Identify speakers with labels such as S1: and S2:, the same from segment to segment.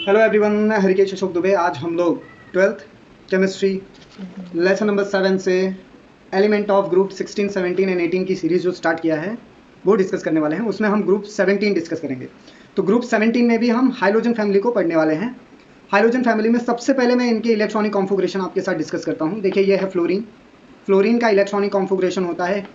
S1: Hello everyone, Harikesh Ashok Dubey. आज हम लोग 12th केमिस्ट्री लेसन नंबर 7 से एलिमेंट ऑफ ग्रुप 16, 17 एंड 18 की सीरीज़ जो स्टार्ट किया है वो डिस्कस करने वाले हैं। उसमें हम ग्रुप 17 डिस्कस करेंगे। तो ग्रुप 17 में भी हम हाइड्रोजन फैमिली को पढ़ने वाले हैं। हाइड्रोजन फैमिली में सबसे पहले मैं इनके इलेक्ट्रॉनिक कॉन्फ़िगरेशन आपके साथ डिस्कस करता हूँ। देखिए, ये है फ्लोरीन। फ्लोरीन का इलेक्ट्रॉनिक कॉन्फ़िगरेशन होता है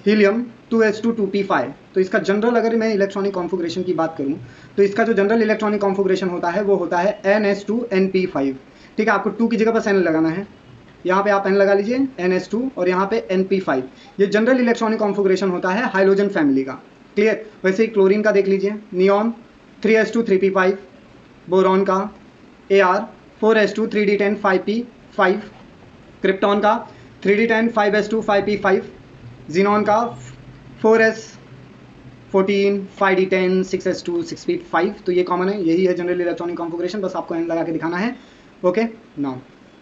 S1: हीलियम 2s2 2p5। तो इसका जनरल, अगर मैं इलेक्ट्रॉनिक कॉन्फ़िगरेशन की बात करूं, तो इसका जो जनरल इलेक्ट्रॉनिक कॉन्फ़िगरेशन होता है वो होता है ns2 np5। ठीक है, आपको 2 की जगह पर n लगाना है। यहाँ पे आप n लगा लीजिए, ns2, और यहाँ पे np5। ये जनरल इलेक्ट्रॉनिक कॉन्फ़िगरेशन होता है हाइड्रोजन फैमिली का। क्लियर। वैसे ही क्लोरीन का देख लीजिए, नियॉन 3s2 3p5, बोरॉन का Ar 4s2 3d10 5p5, krypton का 3d10 5s2 5p5, जीनॉन का 4s 14 5d10 6s2 6p5। तो ये कॉमन है, यही है जनरल इलेक्ट्रॉनिक कॉन्फ़िगरेशन, बस आपको एन लगा के दिखाना है। ओके, नाउ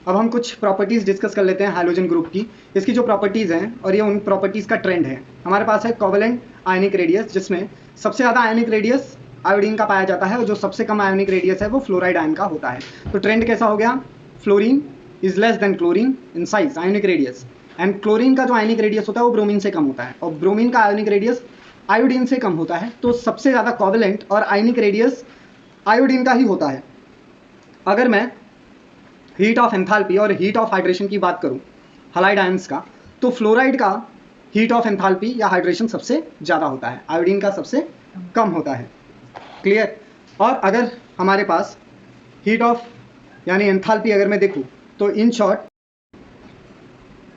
S1: अब हम कुछ प्रॉपर्टीज़ डिस्कस कर लेते हैं हाइड्रोजन ग्रुप की। इसकी जो प्रॉपर्टीज़ हैं, और ये उन प्रॉपर्टीज़ का ट्रेंड है। हमारे पास है कोवेलेंट आयनिक रेडियस, जिसमें सबसे ज़्यादा आयनिक रेडियस आयोडीन का पाया जाता है, और जो सबसे कम आयनिक रेडियस है वो फ्लोराइड आयन का होता है। तो ट्रेंड कैसा हो गया? Fluorine is less than chlorine in size, ionic radius, and chlorine का जो आयनिक रेडियस होता है वो ब्रोमीन से कम होता है, और ब्रोमीन का आयनिक रेडियस आयोडीन से कम होता है। तो सबसे ज़्यादा कोवेलेंट और आयनिक रेडियस आयोडीन का ही होता है। अगर मैं हीट ऑफ एंथैल्पी और हीट ऑफ हाइड्रेशन की बात करूं हैलाइड आयंस का, तो फ्लोराइड का हीट ऑफ एंथैल्पी या हाइड्रेशन सबसे ज़्यादा होता है, आयोडीन का सबसे कम होता है। क्लियर। और अगर हमारे पास हीट ऑफ यानी एंथैल्पी अगर मैं देखूं, तो इन शॉर्ट,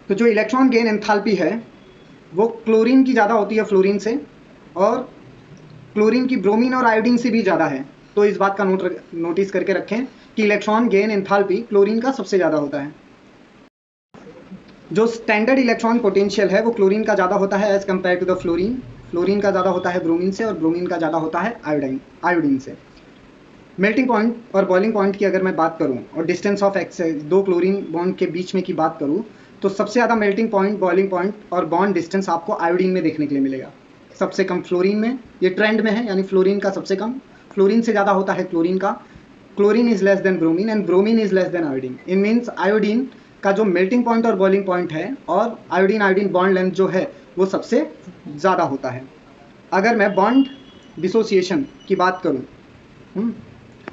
S1: तो जो इलेक्ट्रॉन गेन एंथैल्पी है वो क्लोरीन की ज़्यादा होती है फ्लोरीन से, और क्लोरीन की ब्रोमीन और आयोडीन से भी ज़्यादा है। तो इस बात का नोटिस करके रखें कि इलेक्ट्रॉन गेन एंथैल्पी क्लोरीन का सबसे ज़्यादा होता है। जो स्टैंडर्ड इलेक्ट्रॉन पोटेंशियल है वो क्लोरीन का ज़्यादा होता है as compared to the fluorine. Fluorine का ज़्यादा होता है ब्रोमीन से, और ब्रोमीन का ज़्यादा होता है आयोडीन से। मेल्टिंग पॉइंट और बॉइलिंग पॉइंट की अगर मैं बात करूं, और डिस्टेंस ऑफ एक्स, दो क्लोरीन बॉन्ड के बीच में की बात करूं, तो सबसे ज़्यादा मेल्टिंग पॉइंट, बॉइलिंग पॉइंट और बॉन्ड डिस्टेंस आपको आयोडीन में देखने के लिए मिलेगा। सबसे कम फ्लोरीन में, ये ट्रेंड में है, यानी फ्लोरीन का सबसे कम, फ्लोरीन से ज़्यादा होता है क्लोरीन का। Chlorine is less than bromine and bromine is less than iodine. In means iodine का जो मेल्टिंग पॉइंट और बॉइलिंग पॉइंट है, और आयोडीन बॉन्ड लेंथ जो है वो सबसे ज़्यादा होता है। अगर मैं बॉन्ड डिसोसिएशन की बात करूँ,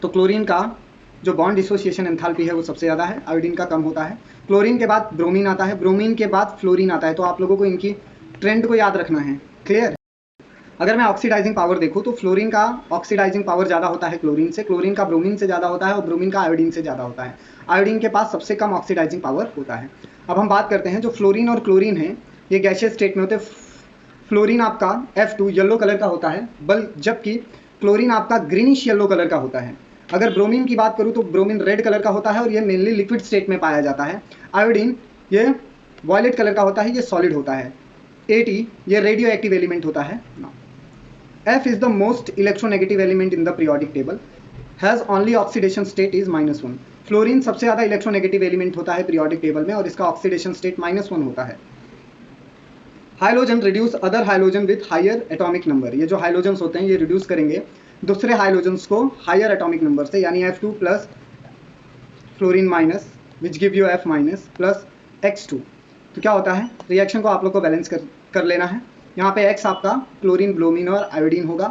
S1: तो क्लोरीन का जो बॉन्ड डिसोसिएशन एंथैल्पी है वो सबसे ज़्यादा है, आयोडीन का कम होता है। क्लोरीन के बाद ब्रोमीन आता है, ब्रोमीन के बाद फ्लोरीन आता है। तो आप लोगों को इनकी ट्रेंड को याद रखना है। क्लियर। अगर मैं ऑक्सीडाइजिंग पावर देखूँ, तो फ्लोरीन का ऑक्सीडाइजिंग पावर ज़्यादा होता है क्लोरीन से, क्लोरीन का ब्रोमीन से ज़्यादा होता है, और ब्रोमीन का आयोडीन से ज़्यादा होता है। आयोडीन के पास सबसे कम ऑक्सीडाइजिंग पावर होता है। अब हम बात करते हैं, जो फ्लोरीन और क्लोरीन है ये गैसियस स्टेट में होते हैं। फ्लोरीन आपका F2 येलो कलर का होता है, जबकि क्लोरीन आपका ग्रीनिश येलो कलर का होता है। अगर ब्रोमीन की बात करूं, तो ब्रोमीन रेड कलर का होता है, और ये मेनली लिक्विड स्टेट में पाया जाता है। आयोडीन ये वॉयलेट कलर का होता है, ये सॉलिड होता है। At ये रेडियो एक्टिव एलिमेंट होता है। F is the most electronegative element in the periodic table, has only oxidation state is -1। Fluorine सबसे ज़्यादा इलेक्ट्रोनेगेटिव एलिमेंट होता है पीरियोडिक टेबल में, और इसका ऑक्सीडेशन स्टेट -1 होता है। Hydrogen reduce other hydrogen with higher atomic number. ये जो हाइड्रोजन्स होते हैं ये रिड्यूस करेंगे दूसरे हाइड्रोजन्स को हायर एटॉमिक नंबर से, यानी F2 plus fluorine minus, which give you F minus plus X2। तो क्या होता है, रिएक्शन को आप लोग को बैलेंस कर लेना है। यहाँ पे X आपका क्लोरीन, ब्रोमीन और आयोडीन होगा।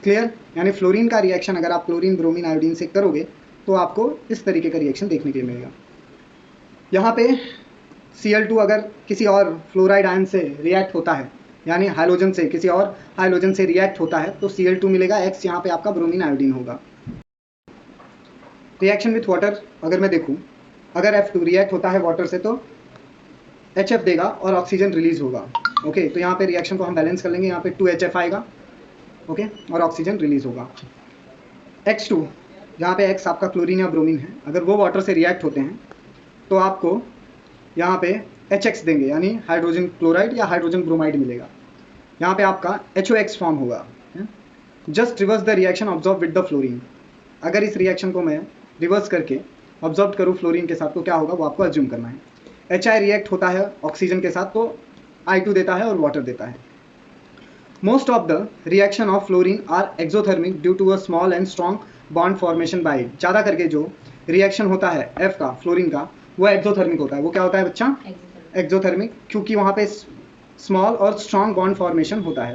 S1: क्लियर। यानी फ्लोरीन का रिएक्शन अगर आप क्लोरीन, ब्रोमीन, आयोडीन से करोगे तो आपको इस तरीके का रिएक्शन देखने के लिए मिलेगा। यहाँ पे Cl2 अगर किसी और फ्लोराइड आयन से रिएक्ट होता है, यानी हाइड्रोजन से किसी और हाइड्रोजन से रिएक्ट होता है, तो Cl2 मिलेगा। X यहाँ पे आपका ब्रोमीन, आयोडीन होगा। रिएक्शन विथ वाटर अगर मैं देखूँ, अगर F2 रिएक्ट होता है वाटर से, तो HF देगा और ऑक्सीजन रिलीज होगा। ओके, तो यहाँ पे रिएक्शन को हम बैलेंस कर लेंगे। यहाँ पे 2HF आएगा, ओके, और ऑक्सीजन रिलीज होगा। X2 जहाँ पे X आपका क्लोरीन या ब्रोमीन है, अगर वो वाटर से रिएक्ट होते हैं तो आपको यहाँ पे HX देंगे, यानी हाइड्रोजन क्लोराइड या हाइड्रोजन ब्रोमाइड मिलेगा। यहाँ पे आपका HOX फॉर्म होगा। Just reverse the reaction observe with the fluorine. अगर इस रिएक्शन को मैं रिवर्स करके ऑब्जर्व करूँ फ्लोरीन के साथ, तो क्या होगा वो आपको अज्यूम करना है। HI रिएक्ट होता है ऑक्सीजन के साथ, तो I2 देता है और वाटर देता है। Most of the reaction of fluorine are exothermic due to a small and strong bond formation by it. ज़्यादा करके जो रिएक्शन होता है एफ का, फ्लोरीन का, वो एक्सोथर्मिक होता है। वो क्या होता है बच्चा? एक्सोथर्मिक, क्योंकि वहाँ पे स्मॉल और स्ट्रॉन्ग बॉन्ड फॉर्मेशन होता है।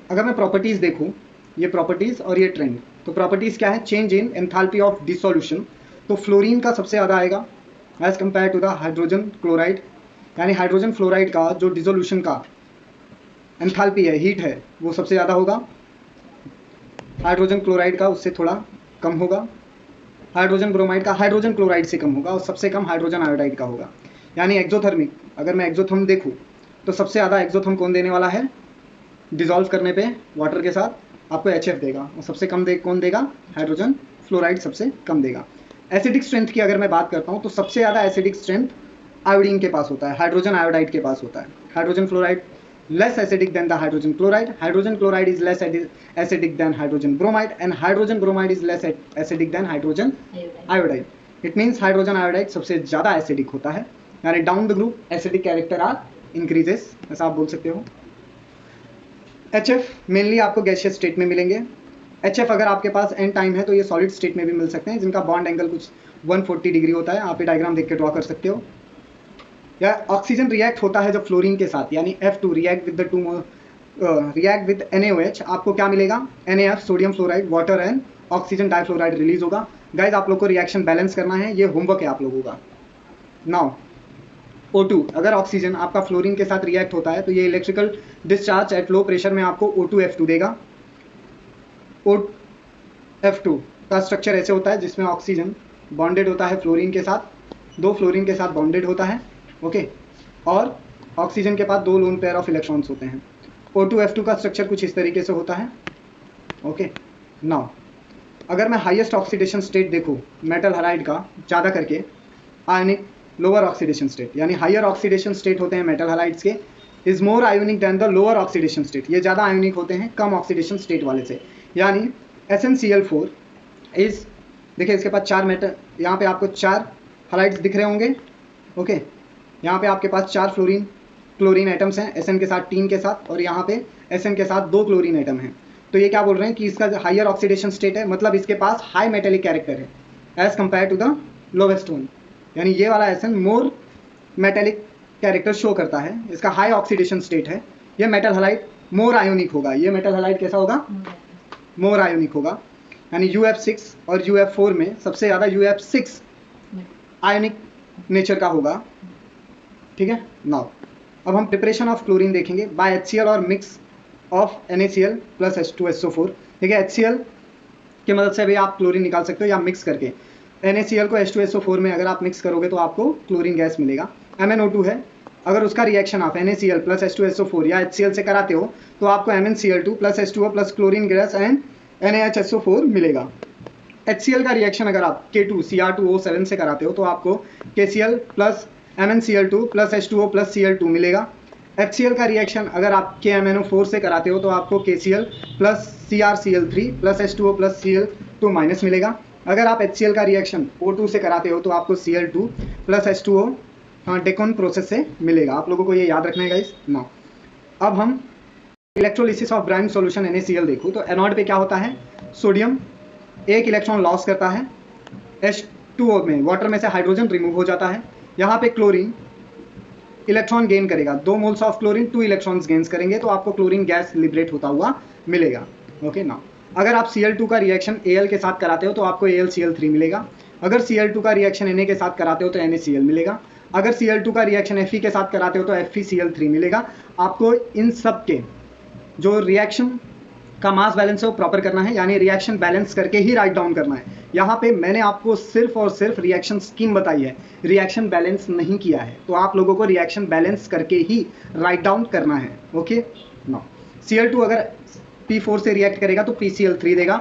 S1: अगर मैं प्रॉपर्टीज़ देखूँ, ये प्रॉपर्टीज़ और ये ट्रेंड, तो प्रॉपर्टीज़ क्या है? Change in enthalpy of dissolution, तो फ्लोरीन का सबसे ज़्यादा आएगा as compared to the hydrogen chloride, यानी हाइड्रोजन फ्लोराइड का जो डिसोल्यूशन का एंथैल्पी है, हीट है, वो सबसे ज़्यादा होगा। हाइड्रोजन क्लोराइड का उससे थोड़ा कम होगा। हाइड्रोजन ब्रोमाइड का हाइड्रोजन क्लोराइड से कम होगा और सबसे कम हाइड्रोजन आयोडाइड का होगा। यानी एक्सोथर्मिक, अगर मैं एक्सोथर्म देखूँ तो सबसे ज़्यादा एक्सोथर्म कौन देने वाला है? डिसॉल्व करने पे वाटर के साथ आपको HF देगा, और सबसे कम कौन देगा? हाइड्रोजन फ्लोराइड सबसे कम देगा। एसिडिक स्ट्रेंथ की अगर मैं बात करता हूँ तो सबसे ज़्यादा एसिडिक स्ट्रेंथ आयोडीन के पास होता है, हाइड्रोजन आयोडाइड के पास होता है। Hydrogen fluoride less acidic than the hydrogen chloride. Hydrogen chloride is less acidic than hydrogen bromide, and hydrogen bromide is less acidic than hydrogen iodide. It means hydrogen iodide सबसे ज़्यादा acidic होता है, यानी down the group acidic character are increases, ऐसा आप बोल सकते हो। HF मेनली आपको गैसियस स्टेट में मिलेंगे। HF अगर आपके पास एन टाइम है तो ये सॉलिड स्टेट में भी मिल सकते हैं, जिनका बॉन्ड एंगल कुछ 140 डिग्री होता है। आप ये डायग्राम देख के ड्रॉ कर सकते हो। या ऑक्सीजन रिएक्ट होता है जब फ्लोरीन के साथ, यानी F2 react with the two react with NaOH, आपको क्या मिलेगा? NaF, sodium fluoride, water and oxygen difluoride release होगा। गाइज आप लोग को रिएक्शन बैलेंस करना है, ये होमवर्क है आप लोगों का। नाउ O2, अगर ऑक्सीजन आपका फ्लोरीन के साथ रिएक्ट होता है तो ये electrical discharge at low pressure में आपको O2F2 देगा। OF2 का स्ट्रक्चर ऐसे होता है जिसमें ऑक्सीजन बॉन्डेड होता है फ्लोरीन के साथ, दो फ्लोरीन के साथ बॉन्डेड होता है, ओके, और ऑक्सीजन के पास दो लोन पेयर ऑफ इलेक्ट्रॉन्स होते हैं। O2F2 का स्ट्रक्चर कुछ इस तरीके से होता है, ओके। नाउ अगर मैं हाईएस्ट ऑक्सीडेशन स्टेट देखूँ मेटल हाइड्राइड का, ज़्यादा करके आयनिक लोअर ऑक्सीडेशन स्टेट, यानी हायर ऑक्सीडेशन स्टेट होते हैं मेटल हाइड्राइड्स के, is more ionic than the lower oxidation state, ये ज़्यादा आयोनिक होते हैं कम ऑक्सीडेशन स्टेट वाले से। यानी SnCl4 इज, देखिए इसके पास 4 मेटल, यहाँ पे आपको 4 हाइड्राइड्स दिख रहे होंगे, ओके। यहाँ पे आपके पास 4 क्लोरीन एटम्स हैं, Sn के साथ, टीन के साथ, और यहाँ पे Sn के साथ 2 क्लोरीन एटम हैं। तो ये क्या बोल रहे हैं कि इसका हायर ऑक्सीडेशन स्टेट है, मतलब इसके पास हाई मेटेलिक कैरेक्टर है as compared to the lowest one, यानी ये वाला Sn more metallic character show करता है, इसका हाई ऑक्सीडेशन स्टेट है। ये मेटल हाइड्राइड मोर आयोनिक होगा, ये मेटल हाइड्राइड कैसा होगा? मोर आयोनिक होगा, यानी UF6 और UF4 में सबसे ज़्यादा UF6 आयोनिक नेचर का होगा, ठीक है। नाउ अब हम प्रिपरेशन ऑफ क्लोरीन देखेंगे बाय HCl और mix of NaCl plus H2SO4, ठीक है। HCl की मदद से भी आप क्लोरीन निकाल सकते हो, या मिक्स करके NaCl को H2SO4 में अगर आप मिक्स करोगे तो आपको क्लोरीन गैस मिलेगा। MnO2 है, अगर उसका रिएक्शन आप NaCl प्लस H2SO4 या HCl से कराते हो तो आपको MnCl2 plus H2O plus chlorine gas and NaHSO4 मिलेगा। HCl का रिएक्शन अगर आप K2Cr2O7 से कराते हो तो आपको KCl plus MnCl2 plus H2O plus Cl2 मिलेगा। HCl का रिएक्शन अगर आप KMnO4 से कराते हो तो आपको KCl plus CrCl3 plus H2O plus Cl2 minus मिलेगा। अगर आप HCl का रिएक्शन O2 से कराते हो तो आपको Cl2 प्लस H2O डेकोन प्रोसेस से मिलेगा। आप लोगों को ये याद रखना है गाइस। नाउ अब हम electrolysis of brine solution NaCl देखो तो एनोड पे क्या होता है? सोडियम एक इलेक्ट्रॉन लॉस करता है, H2O में वाटर में से हाइड्रोजन रिमूव हो जाता है। यहाँ पे क्लोरीन इलेक्ट्रॉन गेन करेगा, 2 moles of chlorine 2 electrons gains करेंगे तो आपको क्लोरीन गैस लिबरेट होता हुआ मिलेगा, ओके। नाउ अगर आप Cl2 का रिएक्शन Al के साथ कराते हो तो आपको AlCl3 मिलेगा। अगर Cl2 का रिएक्शन Na के साथ कराते हो तो NaCl मिलेगा। अगर Cl2 का रिएक्शन Fe के साथ कराते हो तो FeCl3 मिलेगा। आपको इन सब के जो रिएक्शन का मास बैलेंस है वो प्रॉपर करना है, यानी रिएक्शन बैलेंस करके ही राइट डाउन करना है। यहाँ पे मैंने आपको सिर्फ और सिर्फ रिएक्शन स्कीम बताई है, रिएक्शन बैलेंस नहीं किया है, तो आप लोगों को रिएक्शन बैलेंस करके ही राइट डाउन करना है, ओके। नाउ Cl2 अगर P4 से रिएक्ट करेगा तो PCl3 देगा।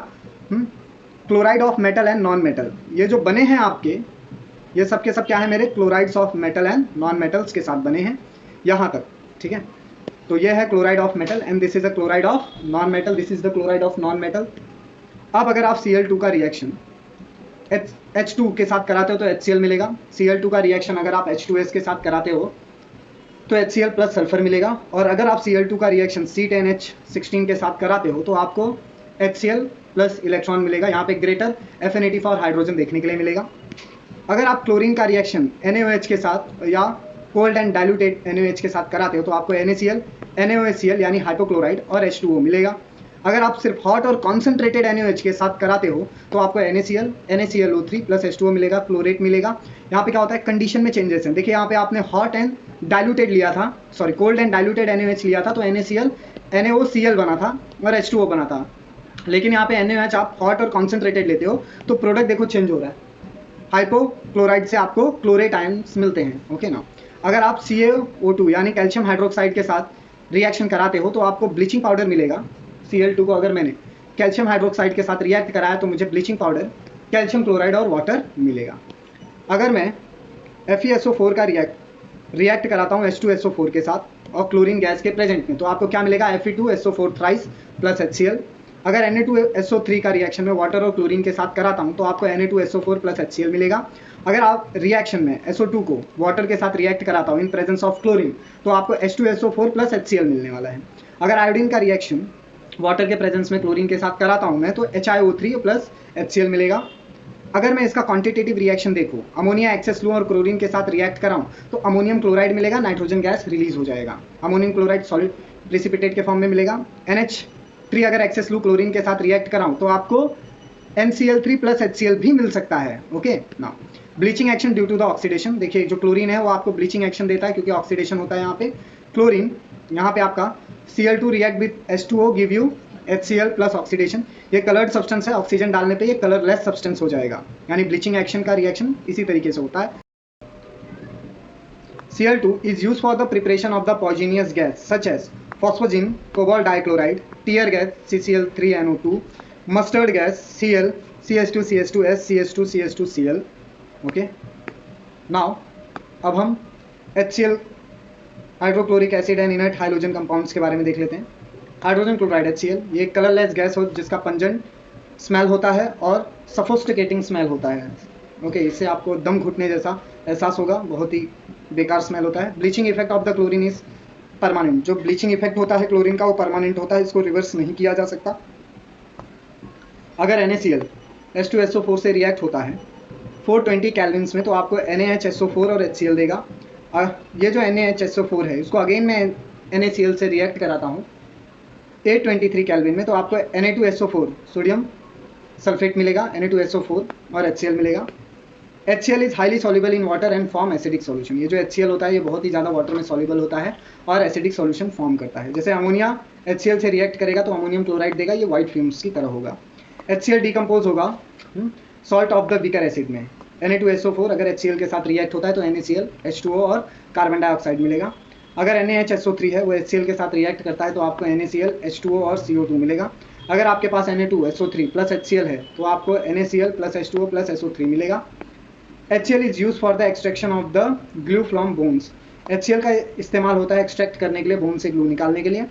S1: Chloride of metal and non metal, ये जो बने हैं आपके, ये सब के सब क्या है मेरे? Chlorides of metal and non metals के साथ बने हैं यहाँ तक, ठीक है। तो ये है chloride of metal and this is a chloride of non metal, this is the chloride of non metal. अब अगर आप Cl2 का रिएक्शन H2 के साथ कराते हो तो HCl मिलेगा। Cl2 का रिएक्शन अगर आप H2S के साथ कराते हो तो HCl प्लस सल्फर मिलेगा। और अगर आप Cl2 का रिएक्शन C10H16 के साथ कराते हो तो आपको HCl प्लस इलेक्ट्रॉन मिलेगा। यहाँ पे ग्रेटर एफिनिटी फॉर हाइड्रोजन देखने के लिए मिलेगा। अगर आप क्लोरीन का रिएक्शन NaOH के साथ या कोल्ड एंड डाइल्यूटेड NaOH के साथ कराते हो तो आपको NaCl, NaOHCl यानी हाइपोक्लोराइड और H2O मिलेगा। अगर आप सिर्फ हॉट और कॉन्सेंट्रेटेड NaOH के साथ कराते हो तो आपको NaCl, NaClO3 प्लस H2O मिलेगा, क्लोरेट मिलेगा। यहाँ पे क्या होता है, कंडीशन में चेंजेस हैं। देखिए यहाँ पे आपने हॉट एंड डाइल्यूटेड लिया था, sorry cold and diluted NaOH लिया था तो NaCl, NaOCl बना था और H2O बना था। लेकिन यहाँ पे NaOH आप हॉट और कॉन्सेंट्रेटेड लेते हो तो प्रोडक्ट देखो चेंज हो रहा है, हाइपोक्लोराइड से आपको क्लोरेट आयन्स मिलते हैं। ओके ना। अगर आप CaO2 यानी कैल्शियम हाइड्रोक्साइड के साथ रिएक्शन कराते हो तो आपको ब्लीचिंग पाउडर मिलेगा। Cl2 को अगर मैंने कैल्शियम हाइड्रोक्साइड के साथ रिएक्ट कराया तो मुझे ब्लीचिंग पाउडर, कैल्शियम क्लोराइड और वाटर मिलेगा। अगर मैं FeSO4 का रिएक्ट कराता हूँ H2SO4 के साथ और क्लोरीन गैस के प्रेजेंट में तो आपको क्या मिलेगा, Fe2SO4 थ्राइस प्लस HCl। अगर Na2SO3 का रिएक्शन में वाटर और क्लोरीन के साथ कराता हूँ तो आपको Na2SO4 प्लस HCl मिलेगा। अगर आप रिएक्शन में SO2 को वाटर के साथ रिएक्ट कराता हूँ इन प्रेजेंस ऑफ क्लोरीन तो आपको H2SO4 प्लस HCl मिलने वाला है। अगर आयोडीन का रिएक्शन वाटर के प्रेजेंस में क्लोरीन के साथ कराता हूँ मैं तो HiO3 प्लस HCl मिलेगा। अगर मैं इसका क्वांटिटेटिव रिएक्शन देखूँ, अमोनिया एक्सेस लूँ और क्लोरीन के साथ रिएक्ट कराऊँ तो अमोनियम क्लोराइड मिलेगा, नाइट्रोजन गैस रिलीज हो जाएगा। अमोनियम क्लोराइड सॉलिड प्रिसिपिटेट के फॉर्म में मिलेगा। NH3 अगर एक्सेस लूँ क्लोरीन के साथ रिएक्ट कराऊँ तो आपको NCl3 प्लस HCl भी मिल सकता है। ओके ना। Bleaching action due to the oxidation, देखिए जो क्लोरीन है वो आपको ब्लीचिंग एक्शन देता है क्योंकि ऑक्सीडेशन होता है यहाँ पे। क्लोरीन यहाँ पे आपका Cl2 react with H2O give you HCl plus oxidation. ये कलर्ड सब्सटेंस है, ऑक्सीजन डालने पे ये कलरलेस सब्सटेंस हो जाएगा, यानी ब्लीचिंग एक्शन का रिएक्शन इसी तरीके से होता है। Cl2 is used for the preparation of the poisonous gas such as phosphogene, cobalt dichloride, tear gas CCl3NO2, mustard gas Cl, CH2CH2S, CH2CH2Cl। Okay now अब हम HCl hydrochloric acid and inert hydrogen compounds के बारे में देख लेते हैं। Hydrogen chloride HCl, ये colourless gas हो जिसका पंजेंट स्मेल होता है और सफोस्टिकेटिंग स्मेल होता है। ओके इससे आपको दम घुटने जैसा एहसास होगा, बहुत ही बेकार स्मेल होता है। Bleaching effect of the chlorine is permanent, जो ब्लीचिंग इफेक्ट होता है क्लोरीन का वो परमानेंट होता है, इसको रिवर्स नहीं किया जा सकता। अगर NaCl H2SO4 से रिएक्ट होता है 420 कैल्विन्स में तो आपको NaHSO4 और HCl देगा। ये जो NaHSO4 है इसको अगेन मैं NaCl से रिएक्ट कराता हूँ 823 कैल्विन में तो आपको Na2SO4 सोडियम सल्फेट मिलेगा, Na2SO4 और HCl मिलेगा। HCl is highly soluble in water and form acidic solution, ये जो HCl होता है ये बहुत ही ज़्यादा वाटर में सॉल्युबल होता है और एसिडिक सॉल्यूशन फॉर्म करता है। जैसे अमोनिया HCl से रिएक्ट करेगा तो अमोनियम क्लोराइड देगा, ये वाइट फ्यूम्स की तरह होगा। HCl डिकम्पोज होगा salt of the weaker acid में। Na2SO4 अगर HCl के साथ रिएक्ट होता है तो NaCl, H2O और कार्बन डाइऑक्साइड मिलेगा। अगर NaHSO3 है वो HCl के साथ रिएक्ट करता है तो आपको NaCl, H2O और CO2 मिलेगा। अगर आपके पास Na2SO3 प्लस HCl है तो आपको NaCl plus H2O plus SO3 मिलेगा। HCl is use for the extraction of the glue from bones, HCl का इस्तेमाल होता है एक्सट्रैक्ट करने के लिए, बोन से ग्लू निकालने के लिए।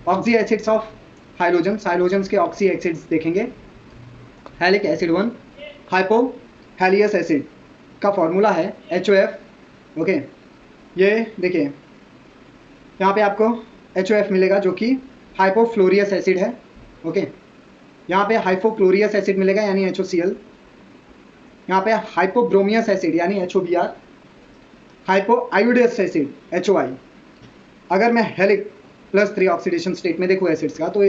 S1: ऑक्सी एसिड्स ऑफ हाइड्रोजन्स के ऑक्सी एसिड्स देखेंगे। हैलिक एसिड 1 हाइपोहेलियस एसिड का फॉर्मूला है HOF। ओके ये देखिए यहाँ पे आपको HOF मिलेगा जो कि हाइपोफ्लोरियस एसिड है। ओके यहाँ पे हाइपोक्लोरियस एसिड मिलेगा यानी HOCl। यहाँ पे हाइपोब्रोमियस एसिड यानी HOBr, हाइपोआयोडस एसिड HOI। अगर मैं हेलिक +3 ऑक्सीडेशन स्टेट में देखूँ एसिड्स का तो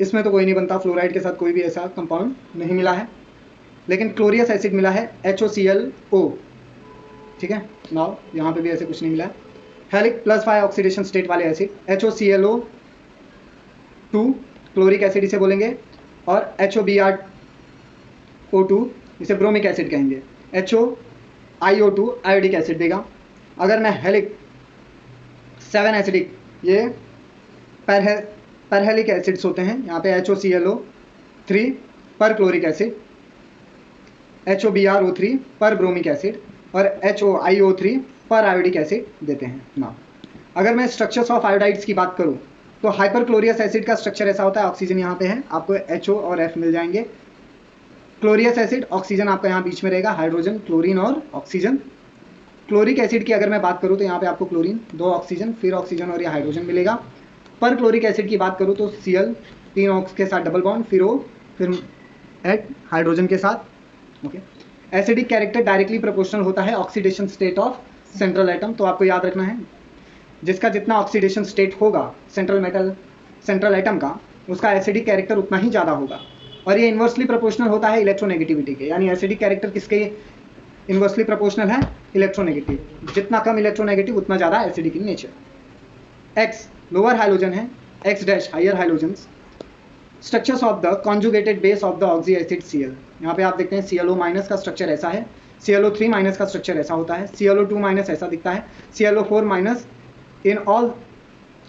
S1: इसमें तो कोई नहीं बनता, फ्लोराइड के साथ कोई भी ऐसा कंपाउंड नहीं मिला है, लेकिन क्लोरियस एसिड मिला है HOClO। ठीक है नाउ यहाँ पे भी ऐसे कुछ नहीं मिला है। हेलिक +5 ऑक्सीडेशन स्टेट वाले एसिड HOClO2 क्लोरिक एसिड इसे बोलेंगे और HOBrO2 इसे ब्रोमिक एसिड कहेंगे। HOIO2 आयोडिक एसिड देगा। अगर मैं हेलिक 7 एसिडिक, ये परहेलिक एसिड्स होते हैं, यहाँ पे HOClO3 पर क्लोरिक एसिड, HOBrO3 पर ब्रोमिक एसिड और HOIO3 पर आयोडिक एसिड देते हैं ना। अगर मैं स्ट्रक्चर्स ऑफ आयोडाइड्स की बात करूँ तो हाइपरक्लोरियस एसिड का स्ट्रक्चर ऐसा होता है, ऑक्सीजन यहाँ पे है, आपको HO और F मिल जाएंगे। क्लोरियस एसिड ऑक्सीजन आपका यहाँ बीच में रहेगा, हाइड्रोजन, क्लोरीन और ऑक्सीजन। क्लोरिक एसिड की अगर मैं बात करूँ तो यहाँ पे आपको क्लोरीन, 2 ऑक्सीजन, फिर ऑक्सीजन और ये हाइड्रोजन मिलेगा। पर क्लोरिक एसिड की बात करूँ तो Cl 3 ऑक्स के साथ डबल बॉन्ड, फिर O, फिर एट हाइड्रोजन के साथ। Okay, acidic character directly proportional होता है oxidation state of central atom. तो आपको याद रखना है जिसका जितना ऑक्सीडेशन स्टेट होगा सेंट्रल एटम का, उसका एसिडिक कैरेक्टर उतना ही ज़्यादा होगा। और ये इन्वर्सली प्रोपोर्शनल होता है इलेक्ट्रोनेगेटिविटी के, यानी एसिडिक कैरेक्टर किसके इन्वर्सली प्रोपोर्शनल है? इलेक्ट्रोनेगेटिव। जितना कम इलेक्ट्रोनेगेटिव उतना ज़्यादा acidic in nature. X lower hydrogen है, X dash higher hydrogens. Structures of the conjugate base of the oxy acid Cl। यहाँ पे आप देखते हैं ClO माइनस का स्ट्रक्चर ऐसा है, ClO3 माइनस का स्ट्रक्चर ऐसा होता है, ClO2 माइनस ऐसा दिखता है, ClO4 माइनस इन ऑल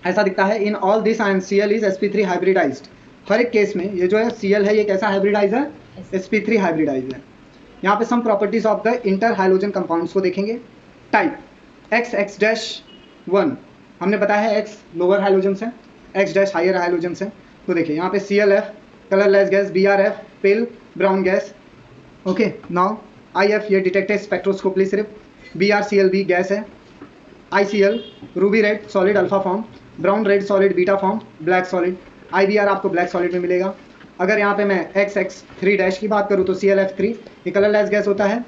S1: ऐसा दिखता है। In all this and Cl is sp3 hybridised. हर एक केस में ये जो है Cl है ये कैसा हाइब्रिडाइज है? sp3 हाइब्रिडाइज है। यहाँ पे some properties of the inter hydrogen compounds को देखेंगे। टाइप x डैश 1 हमने बताया है x लोअर हाइड्रोजन है, x डैश हायर हाइड्रोजन है। तो देखिए यहाँ पे ClF colourless gas, BrF pale brown gas. Okay, now IF ये डिटेक्टेड स्पेक्ट्रोस्कोपली सिर्फ, BrClB गैस है, ICl ruby red solid alpha form, brown red solid beta form, black solid. IBr आपको black solid में मिलेगा। अगर यहाँ पे मैं XX3 डैश की बात करूँ तो ClF3 ये कलरलेस गैस होता है,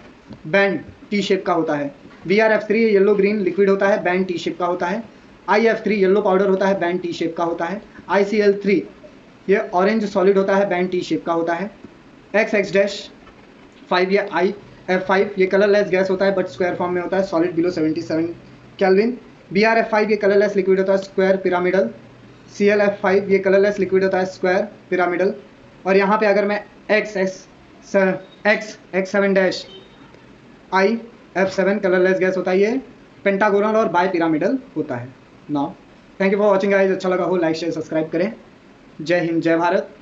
S1: बैंड टी शेप का होता है। BrF3 ये येलो ग्रीन लिक्विड होता है, बैंड टी शेप का होता है। IF3 येलो पाउडर होता है, बैंड टी शेप का होता है। ICl3 ये ऑरेंज सॉलिड होता है, बैंड टी शेप का होता है। XX डैश 5 ये IF5 ये कलरलेस गैस होता है बट स्क्वायर फॉर्म में होता है, सॉलिड बिलो 77 केल्विन। BrF5 ये कलरलेस लिक्विड होता है, स्क्वायर पिरामिडल। ClF5 ये कलरलेस लिक्विड होता है, स्क्वायर पिरामिडल। और यहाँ पे अगर मैं X7 dash IF7 colourless gas होता है, ये पेंटागोनल और बाय पिरामिडल होता है। Now thank you for watching guys. अच्छा लगा हो लाइक शेयर सब्सक्राइब करें। जय हिंद, जय भारत।